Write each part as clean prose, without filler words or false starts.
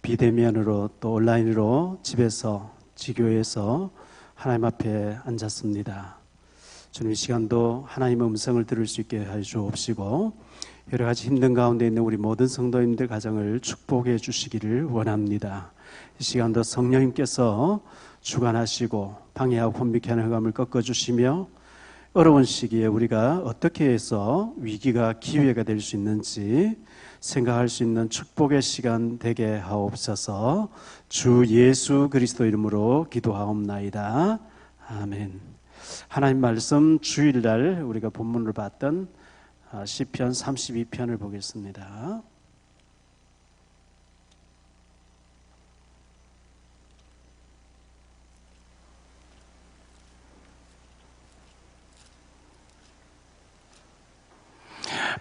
비대면으로 또 온라인으로 집에서 지교회에서 하나님 앞에 앉았습니다. 주님, 이 시간도 하나님의 음성을 들을 수 있게 하여 주옵시고 여러 가지 힘든 가운데 있는 우리 모든 성도님들 가정을 축복해 주시기를 원합니다. 이 시간도 성령님께서 주관하시고 방해하고 혼미케 하는 흑암을 꺾어주시며 어려운 시기에 우리가 어떻게 해서 위기가 기회가 될 수 있는지 생각할 수 있는 축복의 시간 되게 하옵소서. 주 예수 그리스도 이름으로 기도하옵나이다. 아멘. 하나님 말씀 주일날 우리가 본문으로 봤던 시편 32편을 보겠습니다.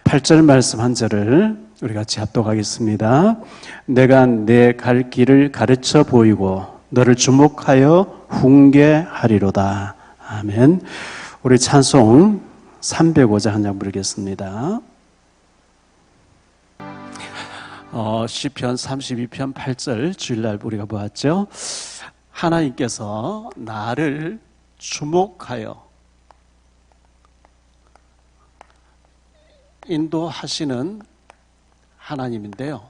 팔절 말씀 한 절을 우리 같이 합독하겠습니다. 내가 내 갈 길을 가르쳐 보이고 너를 주목하여 훈계하리로다. 아멘. 우리 찬송 305장 한 장 부르겠습니다. 시편 32편 8절 주일날 우리가 보았죠. 하나님께서 나를 주목하여 인도하시는 하나님인데요.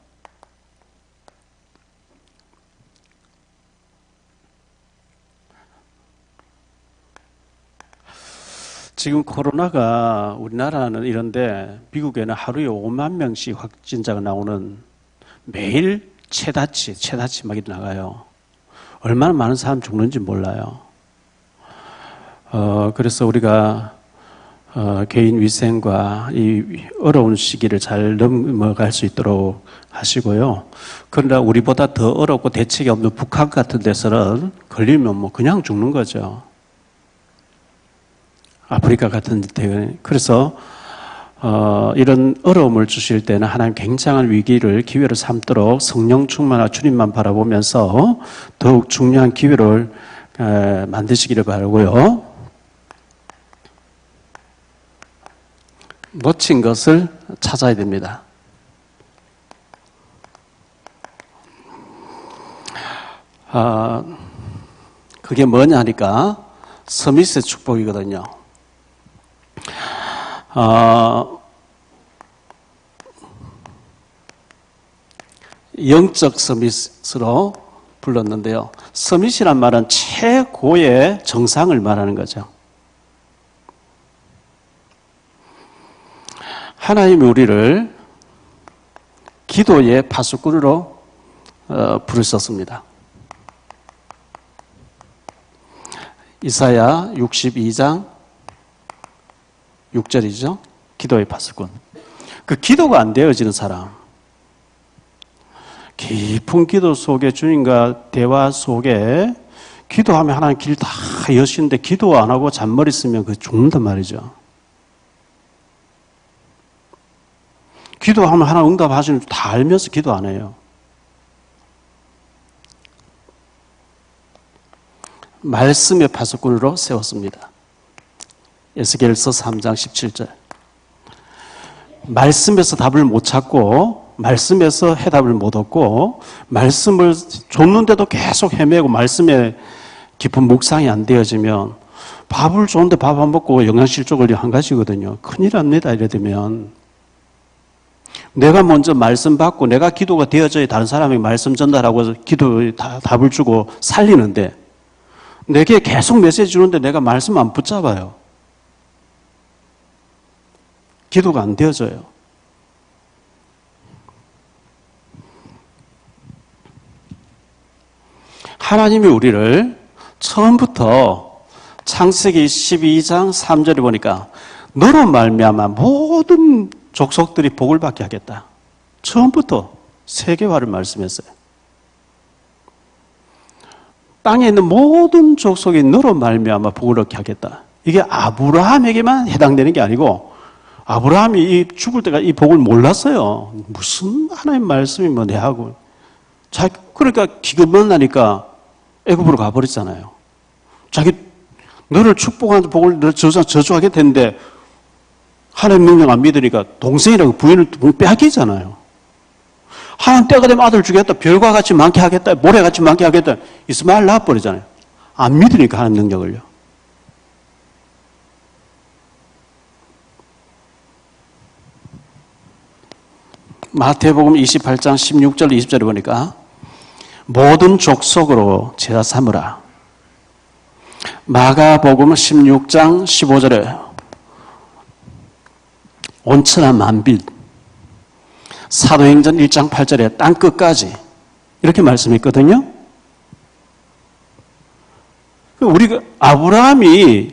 지금 코로나가 우리나라는 이런데 미국에는 하루에 5만 명씩 확진자가 나오는 매일 최다치 막 나가요. 얼마나 많은 사람 죽는지 몰라요. 그래서 우리가 개인 위생과 이 어려운 시기를 잘 넘어갈 수 있도록 하시고요. 그러나 우리보다 더 어렵고 대책이 없는 북한 같은 데서는 걸리면 뭐 그냥 죽는 거죠. 아프리카 같은 데. 그래서 이런 어려움을 주실 때는 하나님 굉장한 위기를 기회로 삼도록 성령 충만한 주님만 바라보면서 더욱 중요한 기회를 만드시기를 바라고요. 놓친 것을 찾아야 됩니다. 그게 뭐냐니까 서밋의 축복이거든요. 영적 서밋으로 불렀는데요. 서밋이란 말은 최고의 정상을 말하는 거죠. 하나님이 우리를 기도의 파수꾼으로 부르셨습니다. 이사야 62장 6절이죠. 기도의 파수꾼. 그 기도가 안 되어지는 사람, 깊은 기도 속에 주님과 대화 속에 기도하면 하나님 길 다 여시는데 기도 안 하고 잔머리 쓰면 그 죽는단 말이죠. 기도하면 하나님 응답하시는 줄 다 알면서 기도 안 해요. 말씀의 파수꾼으로 세웠습니다. 에스겔서 3장 17절. 말씀에서 답을 못 찾고 말씀에서 해답을 못 얻고 말씀을 줬는데도 계속 헤매고 말씀에 깊은 묵상이 안 되어지면 밥을 줬는데 밥 안 먹고 영양실조 걸리 한 가지거든요. 큰일 납니다. 이래 되면. 내가 먼저 말씀 받고 내가 기도가 되어져야 다른 사람에게 말씀 전달하고 기도에 답을 주고 살리는데 내게 계속 메시지 주는데 내가 말씀 안 붙잡아요. 기도가 안 되어져요. 하나님이 우리를 처음부터 창세기 12장 3절에 보니까 너로 말미암아 모든 족속들이 복을 받게 하겠다. 처음부터 세계화를 말씀했어요. 땅에 있는 모든 족속이 너로 말미암아 복을 얻게 하겠다. 이게 아브라함에게만 해당되는 게 아니고 아브라함이 죽을 때가 이 복을 몰랐어요. 무슨 하나님 말씀이 뭐 내하고. 그러니까 기근만 나니까 애굽으로 가버렸잖아요. 자기 너를 축복하는 복을 너 저주하게 됐는데 하나님 명령 안 믿으니까 동생이라고 부인을 빼앗기잖아요. 하나님 때가 되면 아들 주겠다. 별과 같이 많게 하겠다. 모래같이 많게 하겠다. 이스마엘 낳아버리잖아요. 안 믿으니까 하나님 능력을요. 마태복음 28장 16절 20절에 보니까 모든 족속으로 제자 삼으라. 마가복음 16장 15절에 온천한 만빌. 사도행전 1장 8절에 땅끝까지 이렇게 말씀했거든요. 우리가 아브라함이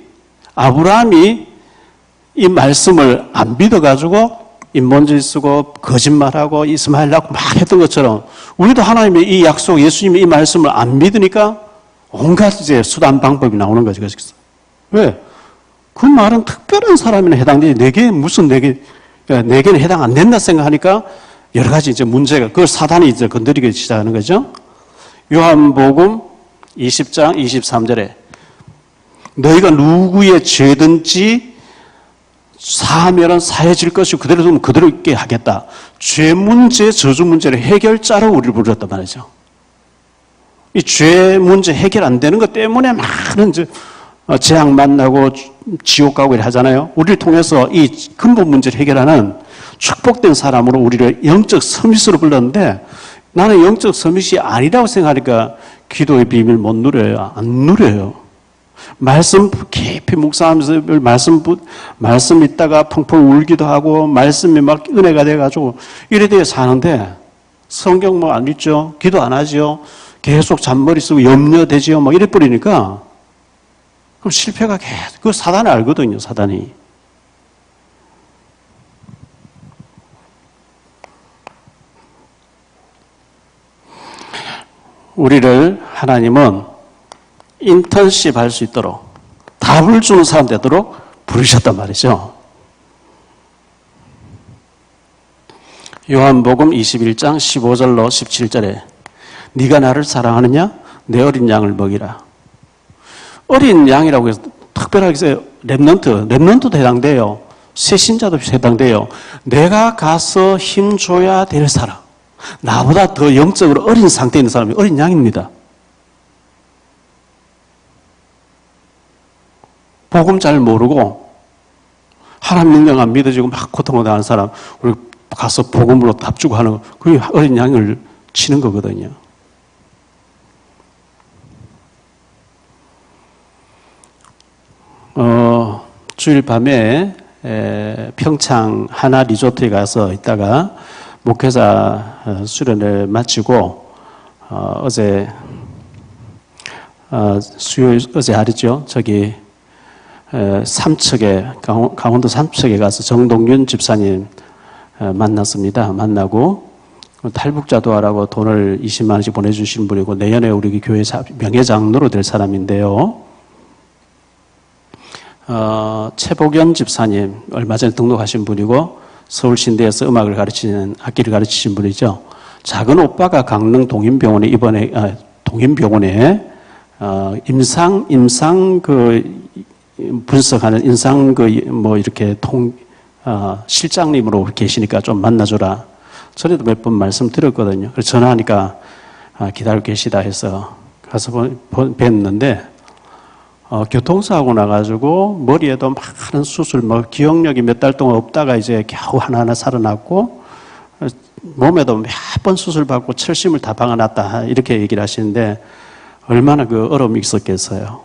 이 말씀을 안 믿어가지고 인본주의 쓰고 거짓말하고 이스마엘 낳고 막 했던 것처럼 우리도 하나님의 이 약속, 예수님의 이 말씀을 안 믿으니까 온갖 이제 수단 방법이 나오는 거죠. 왜? 그 말은 특별한 사람에는 해당되지 내게 무슨 내게는 해당 안 된다 생각하니까 여러 가지 이제 문제가 그걸 사단이 이제 건드리기 시작하는 거죠. 요한복음 20장 23절에 너희가 누구의 죄든지 사하면은 사해질 것이고 그대로 두면 그대로 있게 하겠다. 죄 문제, 저주 문제를 해결자로 우리를 부르셨단 말이죠. 이 죄 문제 해결 안 되는 것 때문에 많은 재앙 만나고 지옥 가고 이래 하잖아요. 우리를 통해서 이 근본 문제를 해결하는 축복된 사람으로 우리를 영적 서밋으로 불렀는데 나는 영적 서밋이 아니라고 생각하니까 기도의 비밀 못 누려요. 안 누려요. 말씀 깊이 묵상하면서 말씀 있다가 펑펑 울기도 하고 말씀이 막 은혜가 돼가지고 이래 돼서 사는데 성경 뭐 안 읽죠. 기도 안 하죠. 계속 잔머리 쓰고 염려되지요. 막 이래 버리니까 그럼 실패가 계속 그 사단이 알거든요. 사단이. 우리를 하나님은 인턴십 할 수 있도록 답을 주는 사람 되도록 부르셨단 말이죠. 요한복음 21장 15절로 17절에 네가 나를 사랑하느냐? 내 어린 양을 먹이라. 어린 양이라고 해서 특별하게 렘넌트도 해당돼요. 새신자도 해당돼요. 내가 가서 힘줘야 될 사람. 나보다 더 영적으로 어린 상태에 있는 사람이 어린 양입니다. 복음 잘 모르고 하나님 능력 안 믿어지고 막 고통을 당하는 사람 우리 가서 복음으로 답 주고 하는 거 그게 어린 양을 치는 거거든요. 주일 밤에 평창 하나 리조트에 가서 있다가 목회자 수련을 마치고 어제 어제 하루죠. 저기 삼척에 강원도 삼척에 가서 정동윤 집사님 만났습니다. 만나고 탈북자 도와라고 돈을 20만 원씩 보내주신 분이고 내년에 우리 교회 명예장로로 될 사람인데요. 최복연 집사님 얼마 전에 등록하신 분이고 서울신대에서 음악을 가르치는 악기를 가르치신 분이죠. 작은 오빠가 강릉 동인병원에 이번에 동인병원에 임상 분석하는 임상 이렇게 실장님으로 계시니까 좀 만나줘라. 전에도 몇 번 말씀드렸거든요. 그래서 전화하니까 기다리고 계시다 해서 가서 뵀는데 교통사고 나가지고 머리에도 많은 수술, 기억력이 몇 달 동안 없다가 이제 겨우 하나하나 살아났고 몸에도 몇 번 수술 받고 철심을 다 박아놨다 이렇게 얘기를 하시는데 얼마나 그 어려움이 있었겠어요.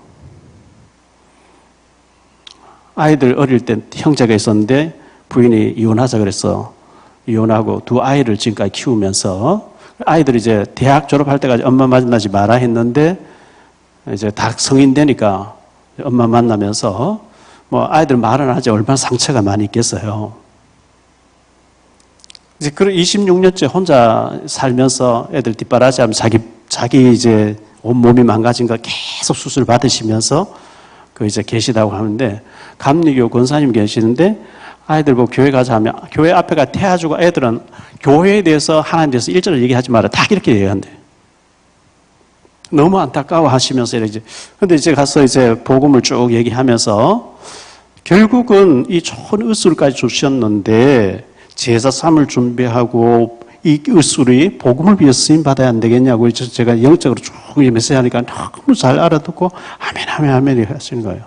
아이들 어릴 때 형제가 있었는데 부인이 이혼하자 그래서 이혼하고 두 아이를 지금까지 키우면서 아이들이 이제 대학 졸업할 때까지 엄마 만나지 마라 했는데 이제 다 성인 되니까 엄마 만나면서 아이들 말은 하지 얼마나 상처가 많이 있겠어요. 이제 그런 26년째 혼자 살면서 애들 뒷바라지 하면 자기 이제 온몸이 망가진 거 계속 수술 받으시면서 이제 계시다고 하는데 감리교 권사님 계시는데 아이들 보고 교회 가자 하면 교회 앞에가 태워주고 애들은 교회에 대해서 하나님에 대해서 일절을 얘기하지 마라. 다 이렇게 얘기한대. 너무 안타까워 하시면서 이제 근데 이제 가서 이제 복음을 쭉 얘기하면서 결국은 이 좋은 의술까지 주셨는데 제사 삼을 준비하고 이 을술이 복음을 위해 쓰임 받아야 안 되겠냐고 제가 영적으로 쭉 메시지 하니까 너무 잘 알아듣고 아멘 아멘 아멘 하시는 거예요.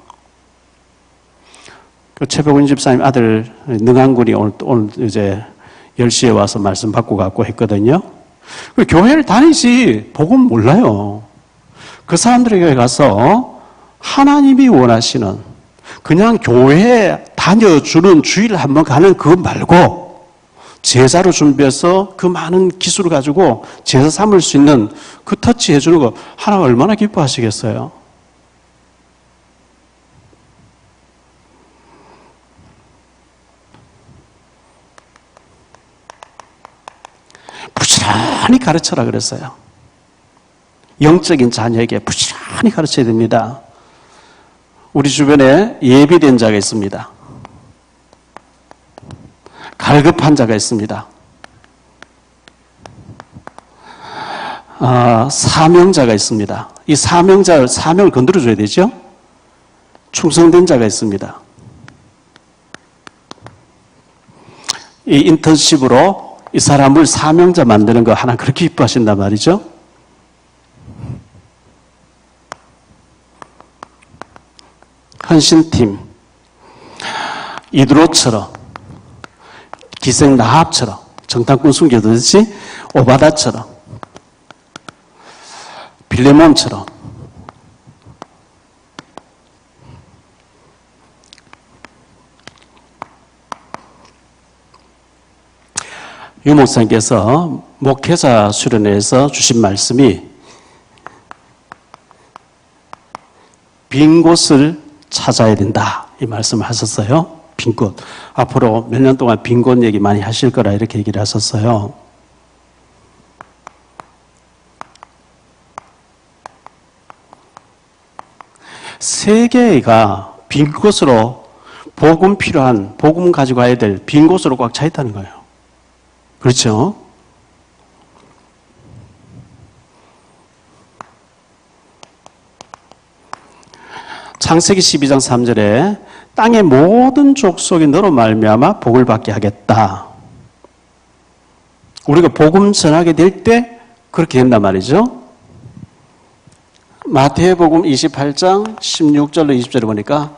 그 최백운 집사님 아들 능한군이 오늘 이제 10시에 와서 말씀 받고 갔고 했거든요. 그 교회를 다니지 복음 몰라요. 그 사람들에게 가서 하나님이 원하시는 그냥 교회에 다녀주는 주일을 한번 가는 그것 말고 제자로 준비해서 그 많은 기술을 가지고 제자 삼을 수 있는 그 터치 해주는 거 하나님 얼마나 기뻐하시겠어요? 부지런히 가르쳐라 그랬어요. 영적인 자녀에게 부지런히 가르쳐야 됩니다. 우리 주변에 예비된 자가 있습니다. 갈급한 자가 있습니다. 사명자가 있습니다. 이 사명을 건드려줘야 되죠? 충성된 자가 있습니다. 이 인턴십으로 이 사람을 사명자 만드는 거 하나 그렇게 기뻐하신단 말이죠. 헌신팀, 이드로처럼, 기생나합처럼, 정탐꾼 숨겨두듯이 오바다처럼, 빌레몬처럼, 유 목사님께서 목회자 수련회에서 주신 말씀이 빈 곳을 찾아야 된다 이 말씀을 하셨어요. 빈 곳. 앞으로 몇 년 동안 빈 곳 얘기 많이 하실 거라 이렇게 얘기를 하셨어요. 세계가 빈 곳으로 복음 필요한 복음 가지고 가야 될 빈 곳으로 꽉 차 있다는 거예요. 그렇죠? 창세기 12장 3절에 땅의 모든 족속이 너로 말미암아 복을 받게 하겠다. 우리가 복음 전하게 될 때 그렇게 된단 말이죠. 마태복음 28장 16절로 20절에 보니까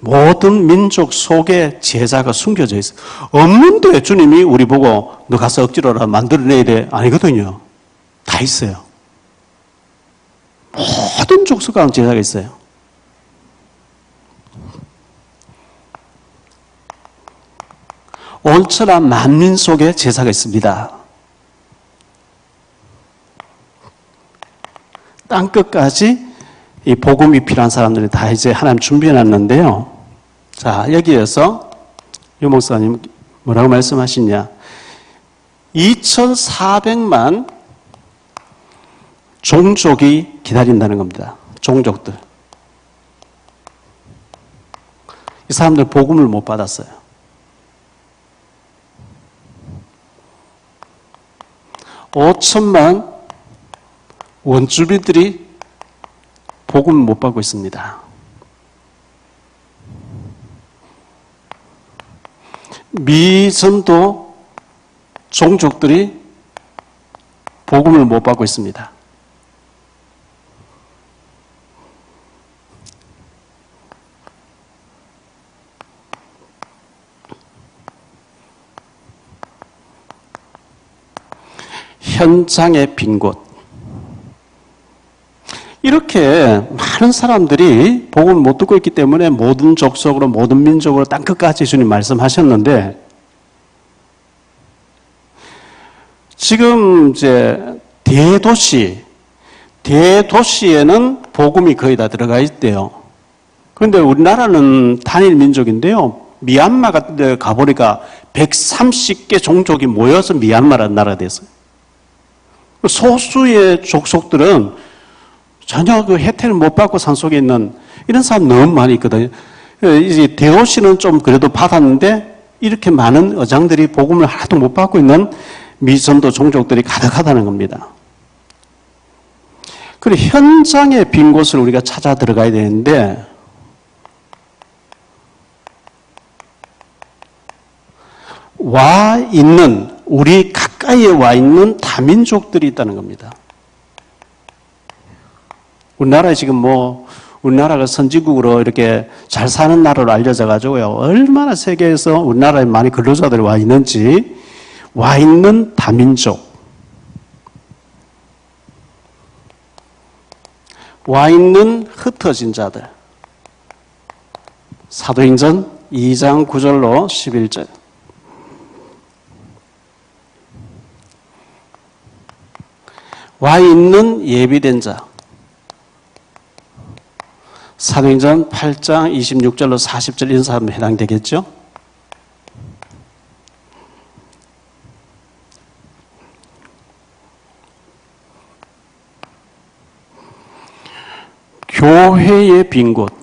모든 민족 속에 제자가 숨겨져 있어요. 없는데 주님이 우리 보고 너 가서 억지로라 만들어내야 돼. 아니거든요. 다 있어요. 모든 족속 가운데 제자가 있어요. 온천한 만민 속에 제자가 있습니다. 땅끝까지 이 복음이 필요한 사람들이 다 이제 하나님 준비해 놨는데요. 자, 여기에서 유 목사님 뭐라고 말씀하시냐. 2,400만 종족이 기다린다는 겁니다. 종족들. 이 사람들 복음을 못 받았어요. 5천만 원주민들이 복음을 못 받고 있습니다. 미전도 종족들이 복음을 못 받고 있습니다. 현장의 빈 곳. 이렇게 많은 사람들이 복음을 못 듣고 있기 때문에 모든 족속으로 모든 민족으로 땅끝까지 주님 말씀하셨는데 지금 이제 대도시에는 복음이 거의 다 들어가 있대요. 그런데 우리나라는 단일 민족인데요. 미얀마 같은 데 가보니까 130개 종족이 모여서 미얀마라는 나라가 됐어요. 소수의 족속들은 전혀 그 혜택을 못 받고 산속에 있는 이런 사람 너무 많이 있거든요. 이제 대도시는 좀 그래도 받았는데 이렇게 많은 어장들이 복음을 하나도 못 받고 있는 미전도 종족들이 가득하다는 겁니다. 그리고 현장의 빈 곳을 우리가 찾아 들어가야 되는데 와 있는, 우리 가까이에 와 있는 다민족들이 있다는 겁니다. 우리나라에 지금 우리나라가 선진국으로 이렇게 잘 사는 나라로 알려져 가지고요. 얼마나 세계에서 우리나라에 많이 근로자들이 와 있는지, 와 있는 다민족, 와 있는 흩어진 자들. 사도행전 2장 9절로 11절. 와 있는 예비된 자. 사도행전 8장 26절로 40절 이런 사람 해당되겠죠? 교회의 빈 곳.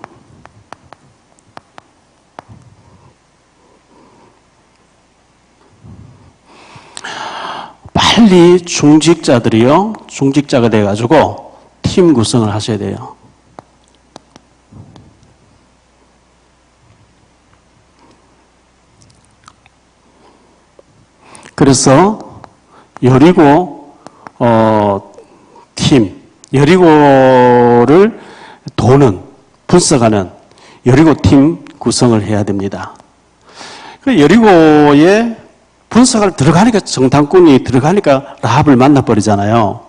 빨리 중직자가 돼가지고 팀 구성을 하셔야 돼요. 그래서 여리고 여리고를 도는, 분석하는 여리고 팀 구성을 해야 됩니다. 여리고에 분석을 들어가니까, 정탐꾼이 들어가니까 라합을 만나버리잖아요.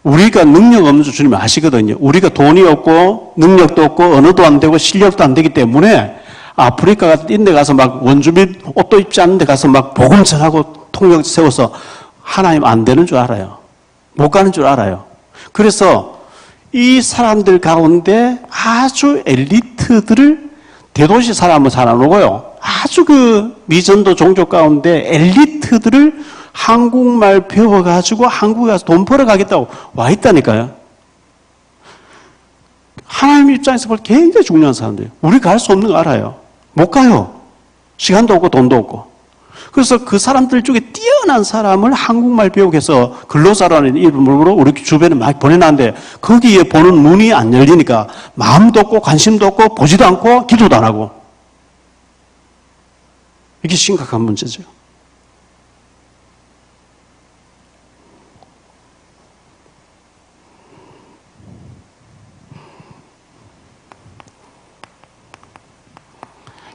우리가 능력 없는 줄 주님 아시거든요. 우리가 돈이 없고 능력도 없고 언어도 안 되고 실력도 안 되기 때문에 아프리카 같은 데 가서 막 원주민 옷도 입지 않는 데 가서 막 복음 전하고 통역 세워서 하나님 안 되는 줄 알아요. 못 가는 줄 알아요. 그래서 이 사람들 가운데 아주 엘리트들을, 대도시 사람은 잘 안 오고요. 아주 미전도 종족 가운데 엘리트들을 한국말 배워가지고 한국에 가서 돈 벌어가겠다고 와 있다니까요. 하나님 입장에서 볼 굉장히 중요한 사람들이에요. 우리 갈 수 없는 거 알아요. 못 가요. 시간도 없고 돈도 없고. 그래서 그 사람들 중에 뛰어난 사람을 한국말 배우게 해서 근로자라는 이름으로 우리 주변에 많이 보내놨는데 거기에 보는 문이 안 열리니까 마음도 없고 관심도 없고 보지도 않고 기도도 안 하고. 이게 심각한 문제죠.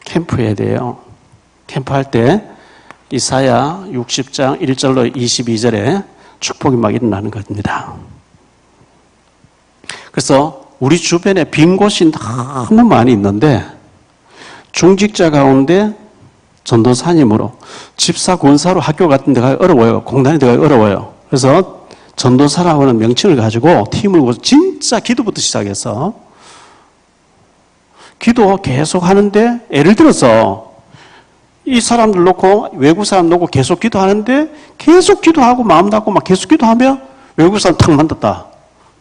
캠프해야 돼요. 캠프할 때 이사야 60장 1절로 22절에 축복이 막 일어나는 겁니다. 그래서 우리 주변에 빈 곳이 너무 많이 있는데 중직자 가운데 전도사님으로 집사, 권사로 학교 같은 데 가기 어려워요. 공단에 들어가기 어려워요. 그래서 전도사라고 하는 명칭을 가지고 팀을 진짜 기도부터 시작해서 기도 계속 하는데, 예를 들어서 이 사람들 놓고 외국 사람 놓고 계속 기도하는데 계속 기도하고 마음 닫고 막 계속 기도하면 외국 사람 탁 만났다.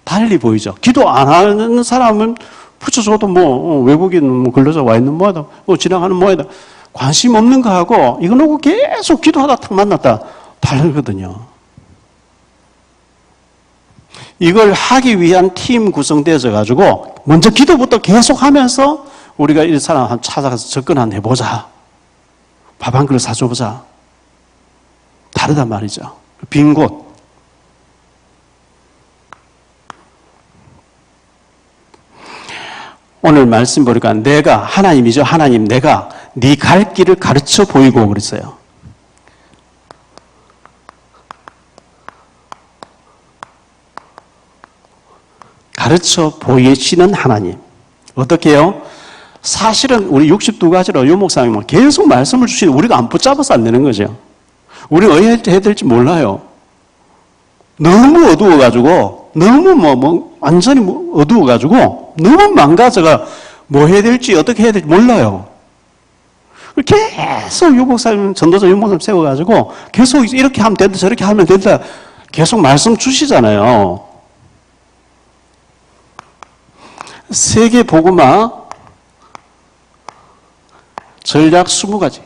달리 보이죠. 기도 안 하는 사람은 붙여줘도 외국인 근로자 와 있는 뭐하다, 지나가는 뭐하다. 관심 없는 거하고 이거 놓고 계속 기도하다 탁 만났다. 다르거든요. 이걸 하기 위한 팀 구성되어져 가지고 먼저 기도부터 계속 하면서 우리가 이 사람 찾아가서 접근 한번 해보자. 밥 한 그릇 사줘보자. 다르단 말이죠. 빈 곳. 오늘 말씀 보니까 내가, 하나님이죠. 하나님, 내가 네 갈 길을 가르쳐 보이고 그랬어요. 가르쳐 보이시는 하나님. 어떻게 해요? 사실은 우리 62가지로 유 목사님은 계속 말씀을 주시는데 우리가 안 붙잡아서 안 되는 거죠. 우리가 어떻게 해야 될지 몰라요. 너무 어두워가지고, 너무 완전히 어두워가지고, 너무 망가져가 뭐 해야 될지 어떻게 해야 될지 몰라요. 계속 유 목사님, 전도자 유 목사님 세워가지고 계속 이렇게 하면 된다, 저렇게 하면 된다, 계속 말씀 주시잖아요. 세계 복음화 전략 20가지.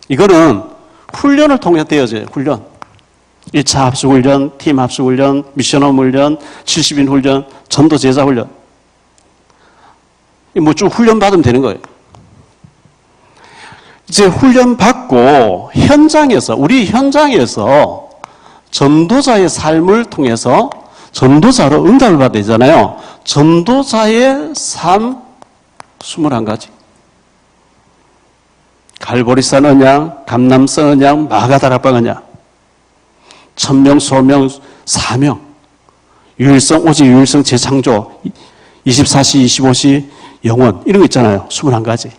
이거는 훈련을 통해 되어져요. 훈련. 1차 합숙훈련, 팀 합숙훈련, 미션홈 훈련, 70인 훈련, 전도 제자 훈련. 뭐 좀 훈련 받으면 되는 거예요. 이제 훈련 받고 현장에서, 우리 현장에서 전도자의 삶을 통해서 전도자로 응답을 받아야 되잖아요. 전도자의 삶 21가지. 갈보리산 언약, 감남산 언약, 마가다락방 언약, 천명, 소명, 사명, 유일성, 오직 유일성, 재창조, 24시, 25시, 영원, 이런 거 있잖아요. 21가지.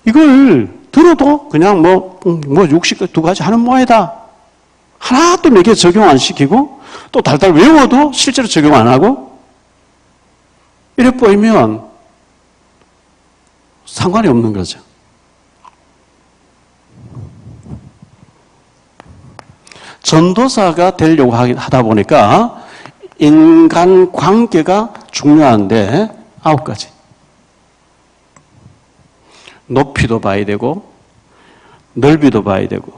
이걸 들어도 그냥 뭐 62가지 하는 모양이다. 하나도 몇 개 적용 안 시키고 또 달달 외워도 실제로 적용 안 하고 이래 보이면 상관이 없는 거죠. 전도사가 되려고 하다 보니까 인간 관계가 중요한데 9가지. 높이도 봐야 되고 넓이도 봐야 되고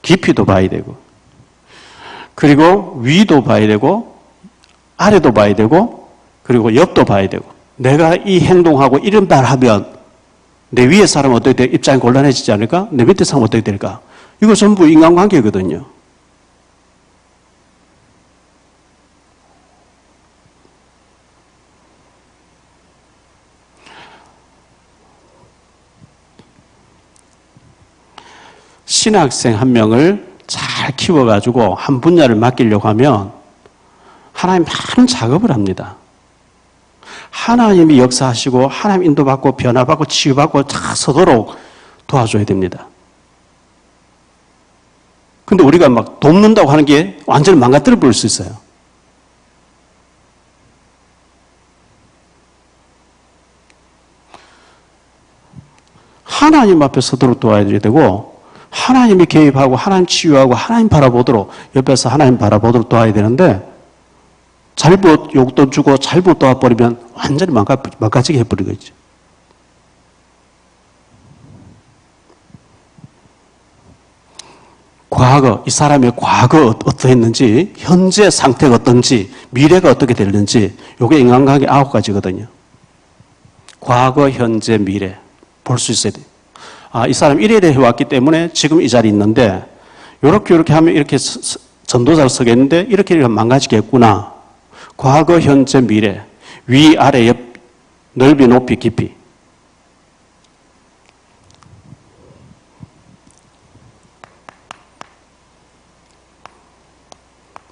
깊이도 봐야 되고 그리고 위도 봐야 되고 아래도 봐야 되고 그리고 옆도 봐야 되고 내가 이 행동하고 이런 말 하면 내 위에 사람 어떻게 돼? 입장이 곤란해지지 않을까? 내 밑에 사람 어떻게 될까? 이거 전부 인간관계거든요. 신학생 한 명을 잘 키워가지고 한 분야를 맡기려고 하면 하나님 많은 작업을 합니다. 하나님이 역사하시고 하나님 인도받고 변화받고 치유받고 다 서도록 도와줘야 됩니다. 근데 우리가 막 돕는다고 하는 게 완전히 망가뜨려 버릴 수 있어요. 하나님 앞에 서도록 도와줘야 되고 하나님이 개입하고 하나님 치유하고 하나님 바라보도록 옆에서 하나님 바라보도록 도와야 되는데 잘못 욕도 주고 잘못 도와버리면 완전히 망가지게 해버리겠죠. 과거, 이 사람의 과거 어떠했는지, 현재 상태가 어떤지, 미래가 어떻게 될는지, 이게 인간관계 9가지거든요. 과거, 현재, 미래 볼 수 있어야 돼요. 아, 이 사람 이래 해왔기 때문에 지금 이 자리에 있는데 이렇게 하면 이렇게 전도자로 서겠는데 이렇게 망가지겠구나. 과거, 현재, 미래, 위, 아래, 옆, 넓이, 높이, 깊이.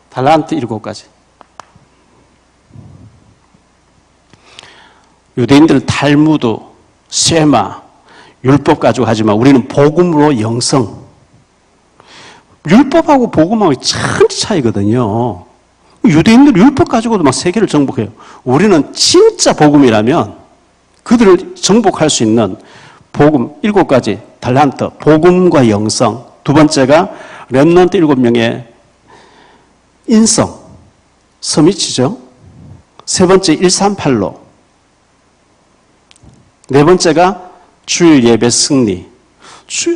달란트 7가지. 유대인들은 탈무드, 쉐마, 율법 가지고 하지만 우리는 복음으로 영성. 율법하고 복음하고 천지 차이거든요. 유대인들 율법 가지고도 막 세계를 정복해요. 우리는 진짜 복음이라면 그들을 정복할 수 있는 복음 7가지 달란트, 복음과 영성. 두 번째가 렘넌트 7명의 인성, 서밋이죠. 세 번째 138로. 네 번째가 주일 예배 승리.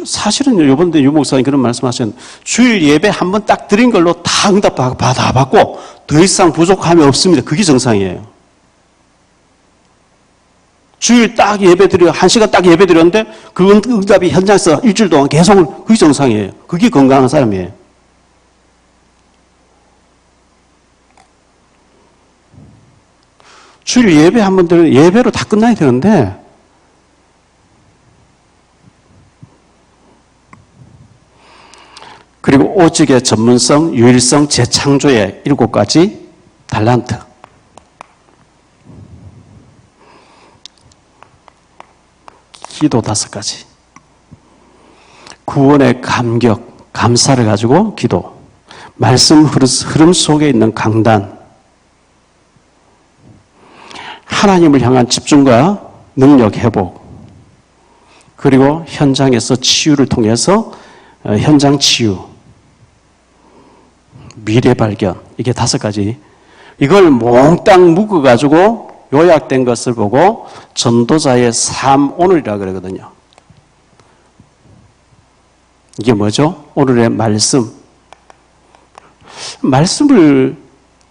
사실은 이번에 유 목사님 그런 말씀하셨는데 주일 예배 한 번 딱 드린 걸로 다 응답 받고 더 이상 부족함이 없습니다. 그게 정상이에요. 주일 딱 예배 드려 1시간 딱 예배 드렸는데 그 응답이 현장에서 일주일 동안 계속 그게 정상이에요. 그게 건강한 사람이에요. 주일 예배 한 번 드리면 예배로 다 끝나야 되는데 그리고 오직의 전문성, 유일성, 재창조의 7가지 달란트. 기도 5가지. 구원의 감격, 감사를 가지고 기도. 말씀 흐름 속에 있는 강단. 하나님을 향한 집중과 능력 회복. 그리고 현장에서 치유를 통해서 현장 치유. 미래 발견. 이게 5가지. 이걸 몽땅 묶어가지고 요약된 것을 보고 전도자의 삶 오늘이라 그러거든요. 이게 뭐죠? 오늘의 말씀. 말씀을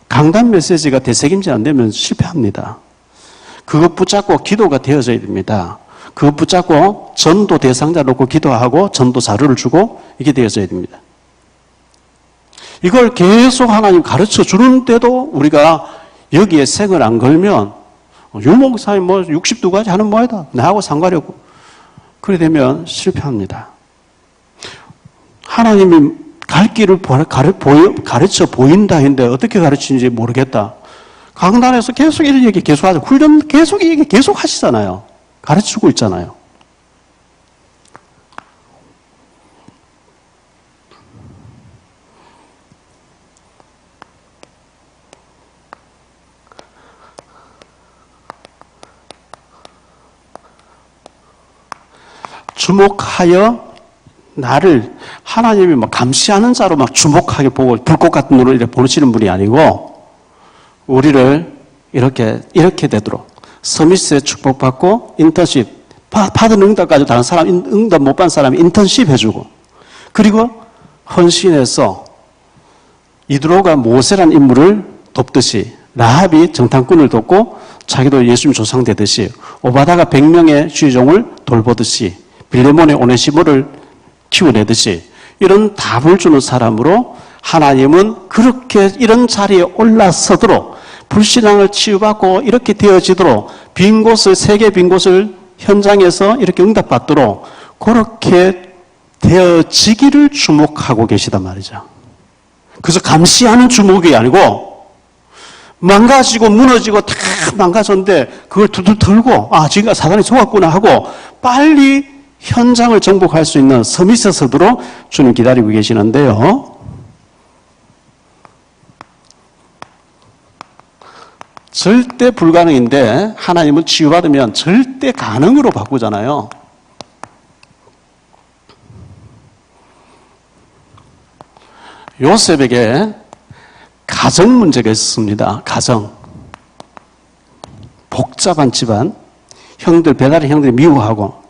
강단 메시지가 되새김질 안 되면 실패합니다. 그것 붙잡고 기도가 되어져야 됩니다. 그것 붙잡고 전도 대상자 놓고 기도하고 전도 자료를 주고 이게 되어져야 됩니다. 이걸 계속 하나님 가르쳐 주는데도 우리가 여기에 생을 안 걸면 유목사님 뭐 62가지 하는 뭐이다. 나하고 상관이 없고. 그래 되면 실패합니다. 하나님이 갈 길을 가르쳐 보인다 했는데 어떻게 가르치는지 모르겠다. 강단에서 계속 이런 얘기 계속 하죠. 훈련 계속 이 얘기 계속 하시잖아요. 가르치고 있잖아요. 주목하여 나를 하나님이 막 감시하는 자로 막 주목하게 보고 불꽃 같은 눈으로 이렇게 보시는 분이 아니고 우리를 이렇게 되도록 서미스에 축복받고 인턴십 받은 응답까지 다른 사람 응답 못 받은 사람이 인턴십 해주고 그리고 헌신해서 이드로가 모세란 인물을 돕듯이 라합이 정탐꾼을 돕고 자기도 예수님 조상되듯이 오바다가 100명의 주의종을 돌보듯이 빌레몬의 오네시모를 키워내듯이 이런 답을 주는 사람으로 하나님은 그렇게 이런 자리에 올라서도록 불신앙을 치유받고 이렇게 되어지도록 빈 곳을 세계 빈 곳을 현장에서 이렇게 응답받도록 그렇게 되어지기를 주목하고 계시단 말이죠. 그래서 감시하는 주목이 아니고 망가지고 무너지고 다 망가졌는데 그걸 두들 털고 지금 사단이 속았구나 하고 빨리 현장을 정복할 수 있는 서밋에 서도록 주님 기다리고 계시는데요. 절대 불가능인데 하나님은 치유받으면 절대 가능으로 바꾸잖아요. 요셉에게 가정 문제가 있었습니다. 가정. 복잡한 집안. 베다리 형들이 미워하고.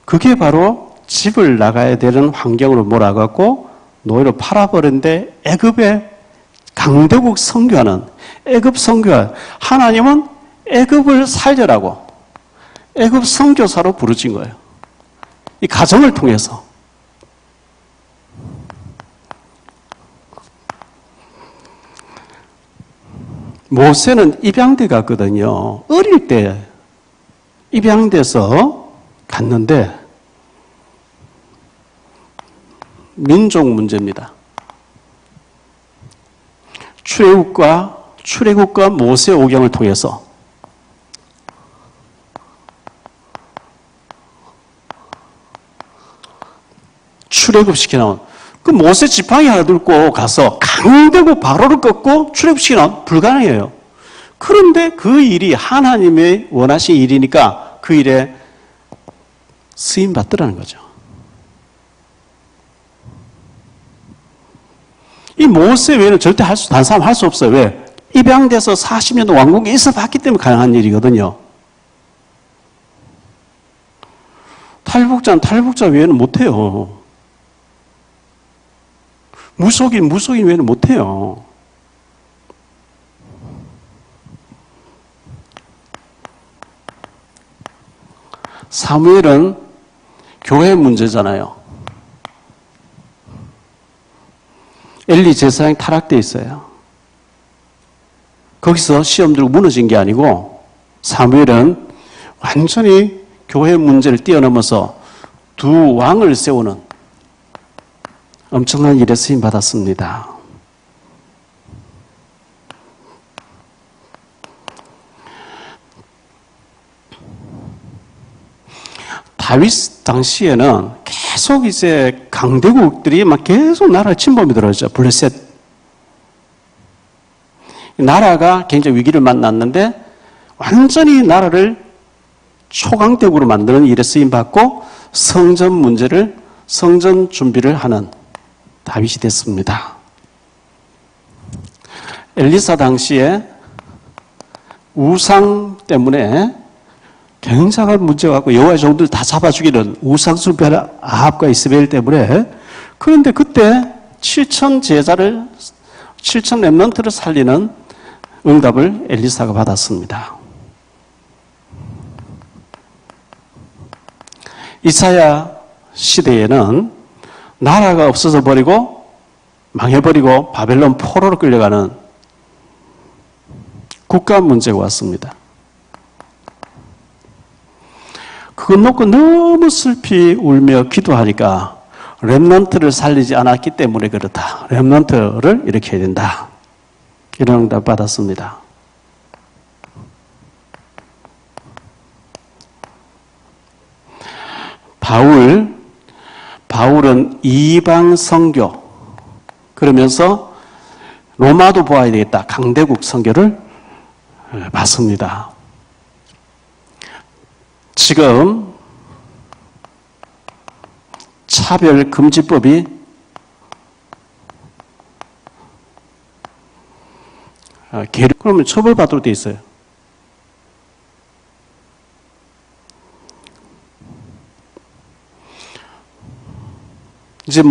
그게 바로 집을 나가야 되는 환경으로 몰아갖고 노예로 팔아버렸는데 애굽의 강대국 선교하는 애굽 선교하 하나님은 애굽을 살려라고 애굽 선교사로 부르신 거예요. 이 가정을 통해서. 모세는 입양대 갔거든요. 어릴 때 입양돼서 갔는데 민족 문제입니다. 출애굽과 모세 오경을 통해서 출애굽시켜놓은 그 모세 지팡이 하나 들고 가서 강대국 바로를 꺾고 출애굽시켜놓은 불가능해요. 그런데 그 일이 하나님의 원하신 일이니까 그 일에 쓰임 받더라는 거죠. 이 모세 외에는 절대 다른 사람 할 수 없어요. 왜? 입양돼서 40년 왕국에 있어 봤기 때문에 가능한 일이거든요. 탈북자는 탈북자 외에는 못해요. 무속인 외에는 못해요. 사무엘은 교회 문제잖아요. 엘리 제사장이 타락되어 있어요. 거기서 시험 들고 무너진 게 아니고 사무엘은 완전히 교회 문제를 뛰어넘어서 두 왕을 세우는 엄청난 일에 쓰임 받았습니다. 다윗 당시에는 계속 이제 강대국들이 막 계속 나라를 침범이 들어오죠. 블레셋. 나라가 굉장히 위기를 만났는데 완전히 나라를 초강대국으로 만드는 일에 쓰임받고 성전 준비를 하는 다윗이 됐습니다. 엘리사 당시에 우상 때문에 굉장한 문제가 갖고 여호와의 종들 다 잡아 죽이는 우상 숭배하는 아합과 이스라엘 때문에 그런데 그때 7천 렘넌트를 살리는 응답을 엘리사가 받았습니다. 이사야 시대에는 나라가 없어져 버리고 망해버리고 바벨론 포로로 끌려가는 국가 문제가 왔습니다. 그거 놓고 너무 슬피 울며 기도하니까 렘넌트를 살리지 않았기 때문에 그렇다. 렘넌트를 일으켜야 된다. 이런 응답 받았습니다. 바울은 이방 선교 그러면서 로마도 보아야 되겠다. 강대국 선교를 받습니다. 지금 차별금지법이 그러면 처벌받도록 돼 있어요. 이제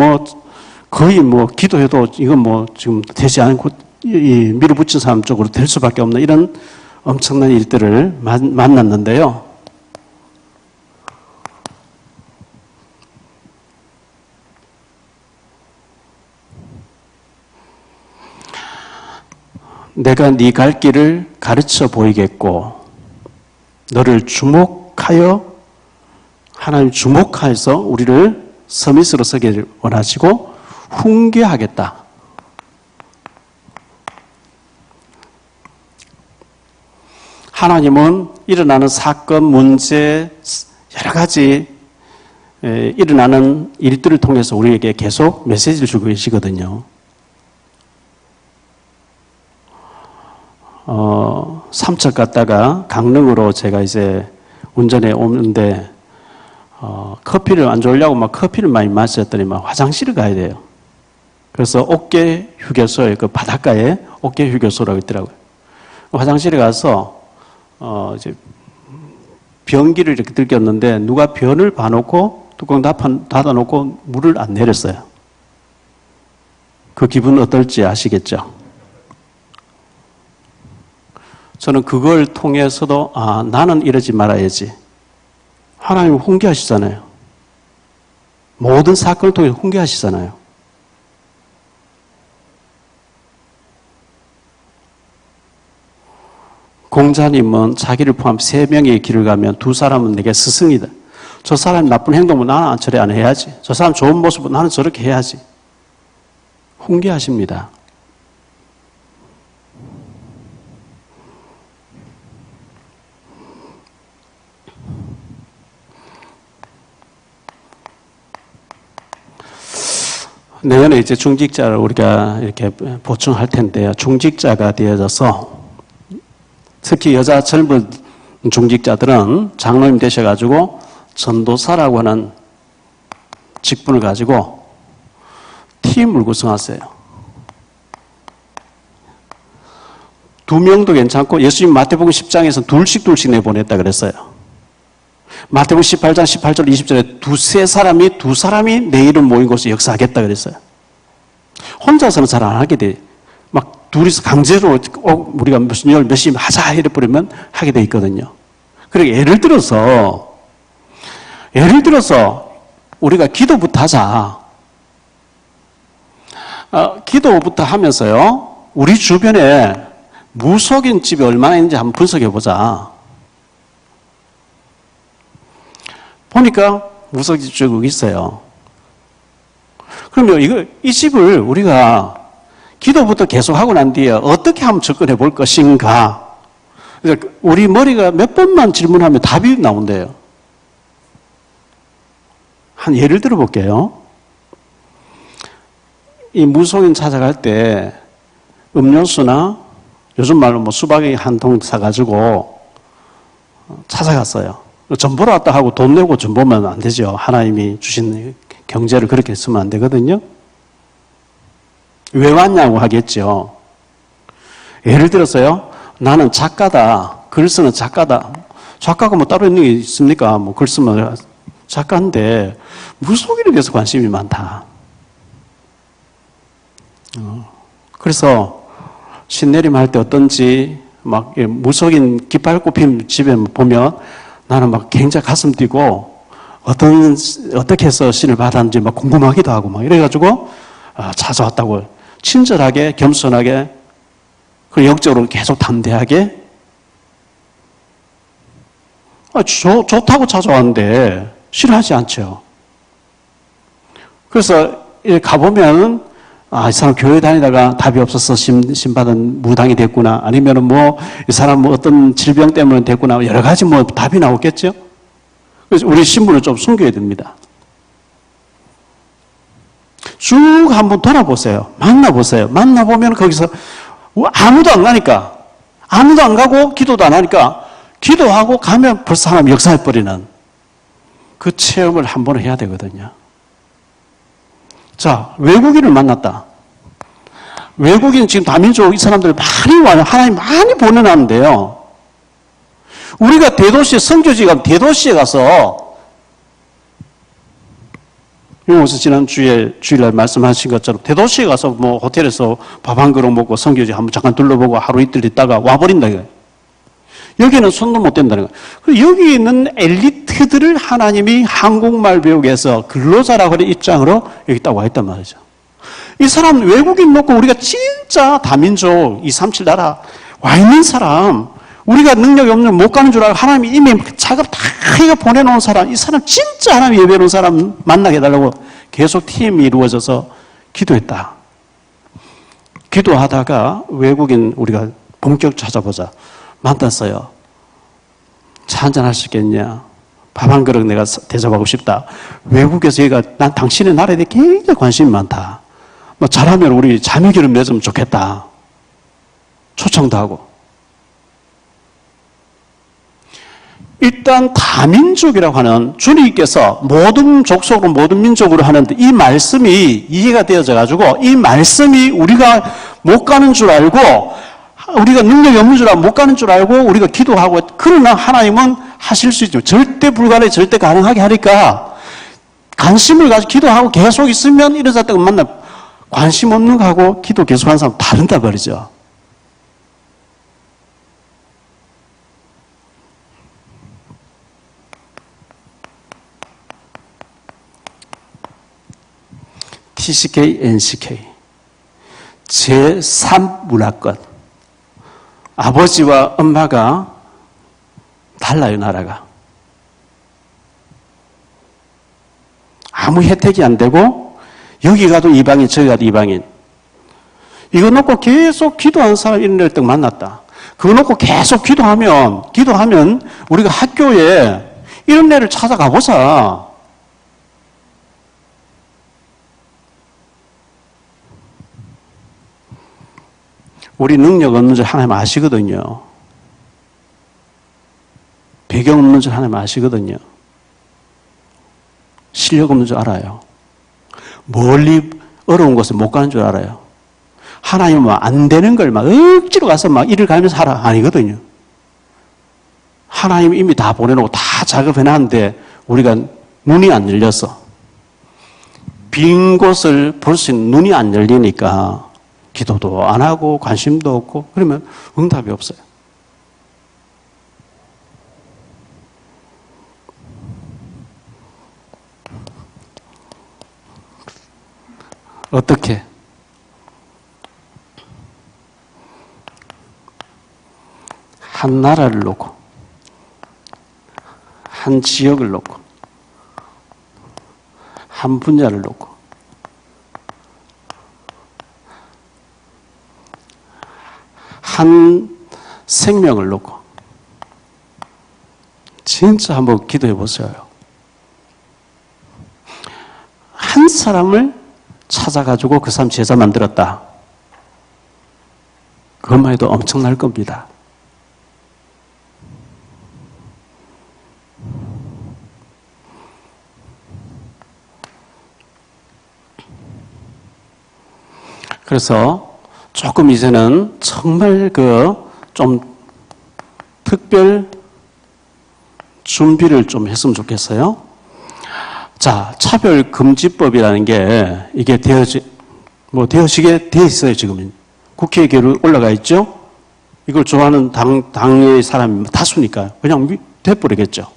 거의 기도해도 이건 지금 되지 않고 밀어붙인 사람 쪽으로 될 수밖에 없는 이런 엄청난 일들을 만났는데요. 내가 네 갈 길을 가르쳐 보이겠고 너를 하나님 주목하여서 우리를 서밋으로 서기를 원하시고 훈계하겠다. 하나님은 일어나는 사건, 문제, 여러 가지 일어나는 일들을 통해서 우리에게 계속 메시지를 주고 계시거든요. 삼척 갔다가 강릉으로 제가 이제 운전해 오는데 커피를 안 좋으려고 막 커피를 많이 마셨더니 막 화장실을 가야 돼요. 그래서 옥계 휴게소에 그 바닷가에 옥계 휴게소라고 있더라고요. 화장실에 가서 이제 변기를 이렇게 들켰는데 누가 변을 봐놓고 뚜껑 닫아놓고 물을 안 내렸어요. 그 기분 어떨지 아시겠죠? 저는 그걸 통해서도 나는 이러지 말아야지. 하나님 훈계하시잖아요. 모든 사건을 통해서 훈계하시잖아요. 공자님은 자기를 포함 3명의 길을 가면 2사람은 내게 스승이다. 저 사람이 나쁜 행동은 나는 저래 안 해야지. 저 사람 좋은 모습은 나는 저렇게 해야지. 훈계하십니다. 내년에 이제 중직자를 우리가 이렇게 보충할 텐데요. 중직자가 되어져서 특히 여자 젊은 중직자들은 장로님 되셔가지고 전도사라고 하는 직분을 가지고 팀을 구성하세요. 2명도 괜찮고 예수님 마태복음 10장에서 둘씩 내보냈다 그랬어요. 마태복음 18장 18절 20절에 2사람이 내 이름 모인 곳에 역사하겠다 그랬어요. 혼자서는 잘 안 하게 돼. 막 둘이서 강제로 우리가 무슨 일 열심히 하자 이래버리면 하게 돼 있거든요. 그리고 예를 들어서 우리가 기도부터 하자. 기도부터 하면서요. 우리 주변에 무속인 집이 얼마나 있는지 한번 분석해 보자. 보니까 무속인 집이 있어요. 그러면 이 집을 우리가 기도부터 계속하고 난 뒤에 어떻게 하면 접근해 볼 것인가? 우리 머리가 몇 번만 질문하면 답이 나온대요. 한 예를 들어 볼게요. 이 무속인 찾아갈 때 음료수나 요즘 말로 수박이 한 통 사가지고 찾아갔어요. 전 보러 왔다 하고 돈 내고 전 보면 안 되죠. 하나님이 주신 경제를 그렇게 쓰면 안 되거든요. 왜 왔냐고 하겠죠. 예를 들어서요. 나는 작가다. 글 쓰는 작가다. 작가가 따로 있는 게 있습니까? 글 쓰면 작가인데 무속인에 대해서 관심이 많다. 그래서 신내림 할 때 어떤지 무속인 깃발 꼽힌 집에 보면 나는 굉장히 가슴 뛰고 어떻게 해서 신을 받았는지 막 궁금하기도 하고 막 이래가지고 찾아왔다고 친절하게 겸손하게 그리고 영적으로 계속 담대하게 좋다고 찾아왔는데 싫어하지 않죠. 그래서 가보면 이 사람 교회 다니다가 답이 없어서 신받은 무당이 됐구나, 아니면은 이 사람 어떤 질병 때문에 됐구나, 여러 가지 답이 나오겠죠. 그래서 우리 신분을 좀 숨겨야 됩니다. 쭉 한번 돌아보세요. 만나보세요. 만나보면 거기서 아무도 안 가니까, 아무도 안 가고 기도도 안 하니까, 기도하고 가면 벌써 사람이 역사해버리는 그 체험을 한번 해야 되거든요. 자, 외국인을 만났다. 외국인 지금 다민족 이 사람들 많이 와요. 하나님 많이 보내놨는데요. 우리가 대도시에, 선교지가 대도시에 가서, 용호서 지난 주일날 말씀하신 것처럼 대도시에 가서 호텔에서 밥 한 그릇 먹고 선교지 한번 잠깐 둘러보고 하루 이틀 있다가 와버린다 이거예요. 여기는 손도 못 댄다는 거예요. 여기 있는 엘리트들을 하나님이 한국말 배우게 해서 근로자라고 하는 입장으로 여기 딱 와 있단 말이죠. 이 사람 외국인 놓고 우리가 진짜 다민족 237 나라 와 있는 사람, 우리가 능력이 없는 못 가는 줄 알고 하나님이 이미 작업 다 이거 보내놓은 사람, 이 사람 진짜 하나님 예배 놓은 사람 만나게 해달라고 계속 팀이 이루어져서 기도했다. 기도하다가 외국인 우리가 본격 찾아보자. 만났어요. 차 한잔 할 수 있겠냐? 밥 한 그릇 내가 대접하고 싶다. 외국에서 얘가 난 당신의 나라에 대해 굉장히 관심이 많다. 잘하면 우리 자매기를 맺으면 좋겠다. 초청도 하고. 일단 다민족이라고 하는 주님께서 모든 족속으로 모든 민족으로 하는데 이 말씀이 이해가 되어져 가지고 이 말씀이 우리가 못 가는 줄 알고 우리가 능력이 없는 줄 알고 못 가는 줄 알고 우리가 기도하고, 그러나 하나님은 하실 수 있죠. 절대 불가능해, 절대 가능하게 하니까 관심을 가지고 기도하고 계속 있으면 이런 사람들 만나. 관심 없는 거하고 기도 계속하는 사람 다른다 말이죠. TCK, NCK 제3문화권, 아버지와 엄마가 달라요. 나라가 아무 혜택이 안 되고 여기 가도 이방인 저기 가도 이방인. 이거 놓고 계속 기도하는 사람 이런 애들 만났다. 그거 놓고 계속 기도하면 우리가 학교에 이런 애를 찾아가 보자. 우리 능력 없는 줄 하나님 아시거든요. 배경 없는 줄 하나님 아시거든요. 실력 없는 줄 알아요. 멀리 어려운 곳에 못 가는 줄 알아요. 하나님은 안 되는 걸 막 억지로 가서 막 일을 갈면서 하라 아니거든요. 하나님 이미 다 보내놓고 다 작업해놨는데 우리가 눈이 안 열려서 빈 곳을 볼 수 있는 눈이 안 열리니까 기도도 안 하고 관심도 없고 그러면 응답이 없어요. 어떻게? 한 나라를 놓고 한 지역을 놓고 한 분야를 놓고 한 생명을 놓고 진짜 한번 기도해 보세요. 한 사람을 찾아가지고 그 사람 제자 만들었다. 그것만 해도 엄청날 겁니다. 그래서 조금 이제는 정말 좀 특별 준비를 좀 했으면 좋겠어요. 자, 차별금지법이라는 게 이게 되어지게 돼 있어요, 지금. 국회에 올라가 있죠? 이걸 좋아하는 당의 사람이 다수니까 그냥 돼버리겠죠.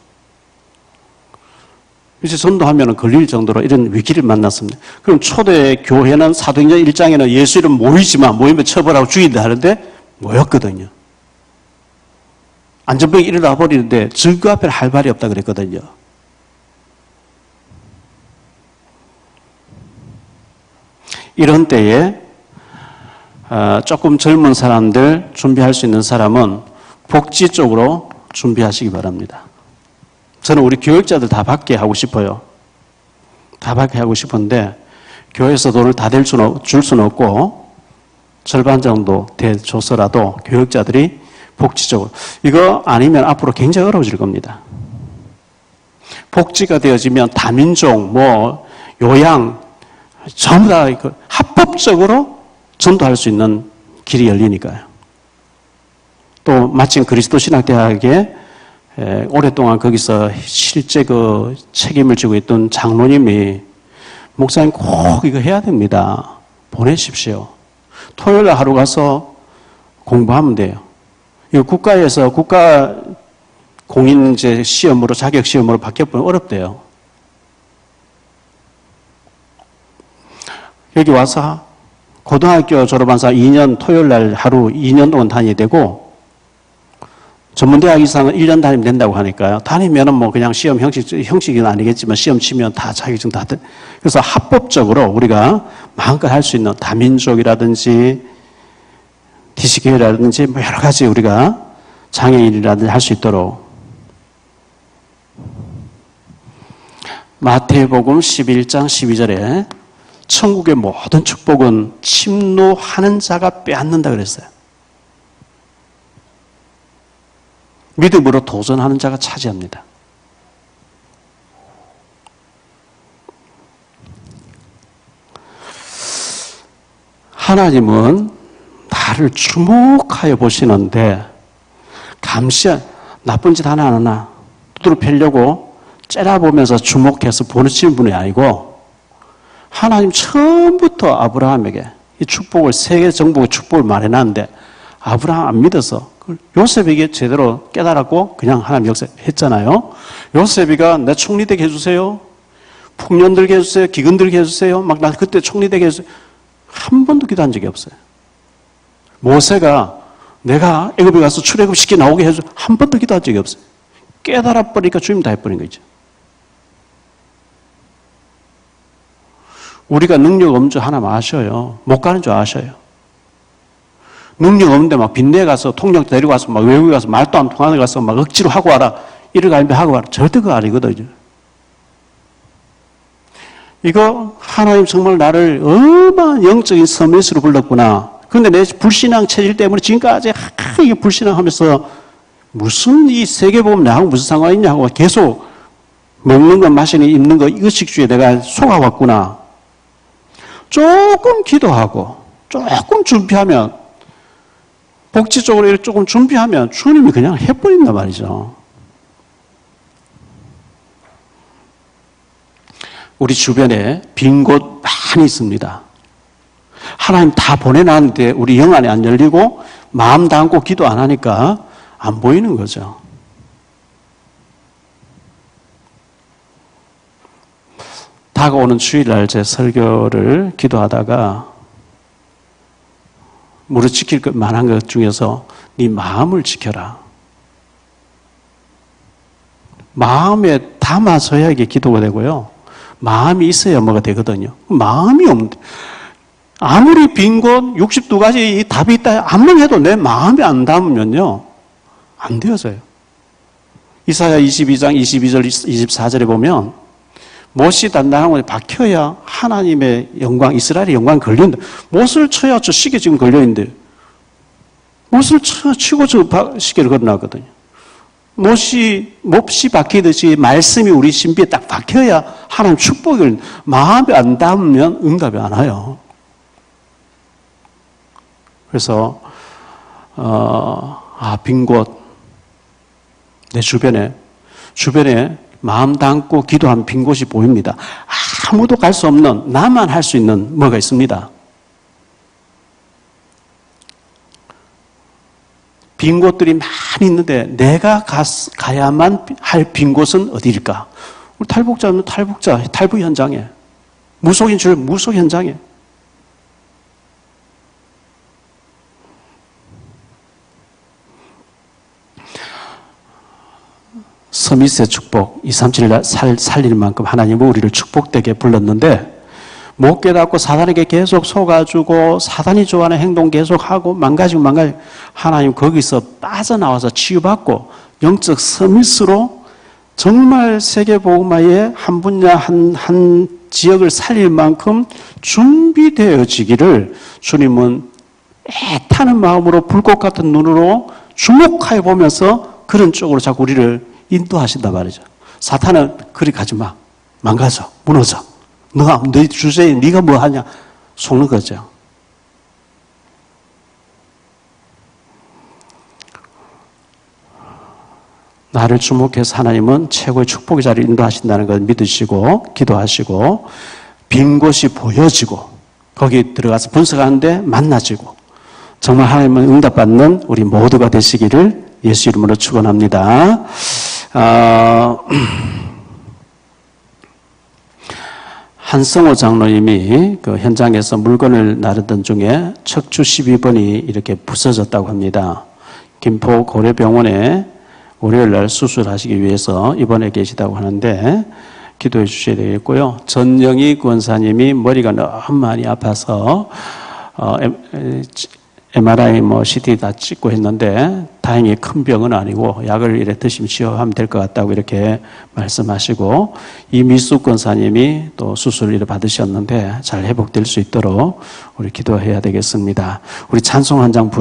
이제 전도하면 걸릴 정도로 이런 위기를 만났습니다. 그럼 초대 교회는 사도행전 1장에는 예수 이름 모이지만 모이면 처벌하고 죽인다 하는데 모였거든요. 안전병이 일어나 버리는데 증거 앞에 할 말이 없다 그랬거든요. 이런 때에 조금 젊은 사람들 준비할 수 있는 사람은 복지 쪽으로 준비하시기 바랍니다. 저는 우리 교육자들 다 받게 하고 싶어요. 다 받게 하고 싶은데 교회에서 돈을 다 줄 수는 없고 절반 정도 대줘서라도 교육자들이 복지적으로. 이거 아니면 앞으로 굉장히 어려워질 겁니다. 복지가 되어지면 다민족, 요양 전부 다 합법적으로 전도할 수 있는 길이 열리니까요. 또 마침 그리스도신학대학에 오랫동안 거기서 실제 그 책임을 지고 있던 장로님이 목사님 꼭 이거 해야 됩니다. 보내십시오. 토요일 날 하루 가서 공부하면 돼요. 이거 국가에서 국가 공인 이제 시험으로 자격 시험으로 바뀌어보면 어렵대요. 여기 와서 고등학교 졸업한 사람 2년 토요일 날 하루 2년 동안 다녀야 되고 전문대학 이상은 1년 다니면 된다고 하니까요. 다니면은 그냥 시험 형식은 아니겠지만 시험 치면 다 자격증 다 돼. 그래서 합법적으로 우리가 마음껏 할 수 있는 다민족이라든지 디시교회라든지 여러 가지 우리가 장애인이라든지 할 수 있도록 마태복음 11장 12절에 천국의 모든 축복은 침노하는 자가 빼앗는다 그랬어요. 믿음으로 도전하는 자가 차지합니다. 하나님은 나를 주목하여 보시는데 나쁜 짓 하나 안 하나 두드러 패려고 째려보면서 주목해서 보내시는 분이 아니고 하나님 처음부터 아브라함에게 이 축복을 세계 정복의 축복을 마련하는데 아브라함 안 믿어서 요셉에게 제대로 깨달았고 그냥 하나님 역사했잖아요. 요셉이가 내 총리 되게 해주세요. 풍년 들게 해주세요. 기근 들게 해주세요. 나 그때 총리 되게 해주세요. 한 번도 기도한 적이 없어요. 모세가 내가 애굽에 가서 출애굽시켜 나오게 해줘. 한 번도 기도한 적이 없어요. 깨달아 버리니까 주님 다 해버린 거죠. 우리가 능력 없는 줄 하나님 아셔요. 못 가는 줄 아셔요. 능력 없는데 빈대에 가서 통역 데리고 가서 외국에 가서 말도 안 통하는 데 가서 억지로 하고 와라. 이러고 아니면 하고 와라. 절대 그거 아니거든요. 이거 하나님 정말 나를 얼마나 영적인 서밋으로 불렀구나. 그런데 내 불신앙 체질 때문에 지금까지 이게 불신앙하면서 무슨 이 세계보험 나하고 무슨 상관이 있냐고 계속 먹는 거 마시는 거 입는 거 의식주의에 내가 속아왔구나. 조금 기도하고 조금 준비하면 복지 쪽으로 조금 준비하면 주님이 그냥 해버린단 말이죠. 우리 주변에 빈 곳 많이 있습니다. 하나님 다 보내놨는데 우리 영 안에 안 열리고 마음 담고 기도 안 하니까 안 보이는 거죠. 다가오는 주일날 제 설교를 기도하다가 무릇 지킬 만한 것 중에서 네 마음을 지켜라. 마음에 담아서야 이게 기도가 되고요. 마음이 있어야 뭐가 되거든요. 마음이 없는데 아무리 빈 곳 62가지 답이 있다 아무리 해도 내 마음이 안 담으면요. 안 되어져요. 이사야 22장 22절 24절에 보면 못이 단단한 곳에 박혀야 하나님의 영광, 이스라엘의 영광이 걸린다. 못을 쳐야 저 시계 지금 걸려있는데 못을 치고 저 시계를 걸어놨거든요. 못이 박히듯이 말씀이 우리 신비에 딱 박혀야 하나님 축복을 마음에 안 담으면 응답이 안 와요. 그래서 빈 곳 내 주변에 마음 담고 기도한 빈 곳이 보입니다. 아무도 갈 수 없는 나만 할 수 있는 뭐가 있습니다. 빈 곳들이 많이 있는데 내가 가야만 할 빈 곳은 어디일까? 우리 탈북자는 탈북 현장에, 무속인 줄 무속 현장에. 서밋의 축복, 237일 살릴 만큼 하나님은 우리를 축복되게 불렀는데 못 깨닫고 사단에게 계속 속아주고 사단이 좋아하는 행동 계속하고 망가지고 하나님 거기서 빠져나와서 치유받고 영적 서밋으로 정말 세계복음화의 한 분야 한 지역을 살릴 만큼 준비되어지기를 주님은 애타는 마음으로 불꽃 같은 눈으로 주목하여 보면서 그런 쪽으로 자꾸 우리를 인도하신단 말이죠. 사탄은 그리 가지 마. 망가져. 무너져. 너 주제에 네가 뭐 하냐. 속는 거죠. 나를 주목해서 하나님은 최고의 축복의 자리를 인도하신다는 걸 믿으시고 기도하시고 빈 곳이 보여지고 거기 들어가서 분석하는데 만나지고 정말 하나님은 응답받는 우리 모두가 되시기를 예수 이름으로 축원합니다. 한성호 장로님이 그 현장에서 물건을 나르던 중에 척추 12번이 이렇게 부서졌다고 합니다. 김포 고려병원에 월요일날 수술하시기 위해서 입원해 계시다고 하는데 기도해 주셔야 되겠고요. 전영희 권사님이 머리가 너무 많이 아파서 MRI CT 다 찍고 했는데 다행히 큰 병은 아니고 약을 이래 드시면 치료하면 될 것 같다고 이렇게 말씀하시고 이미수 권사님이 또 수술을 이래 받으셨는데 잘 회복될 수 있도록 우리 기도해야 되겠습니다. 우리 찬송 한 장 부르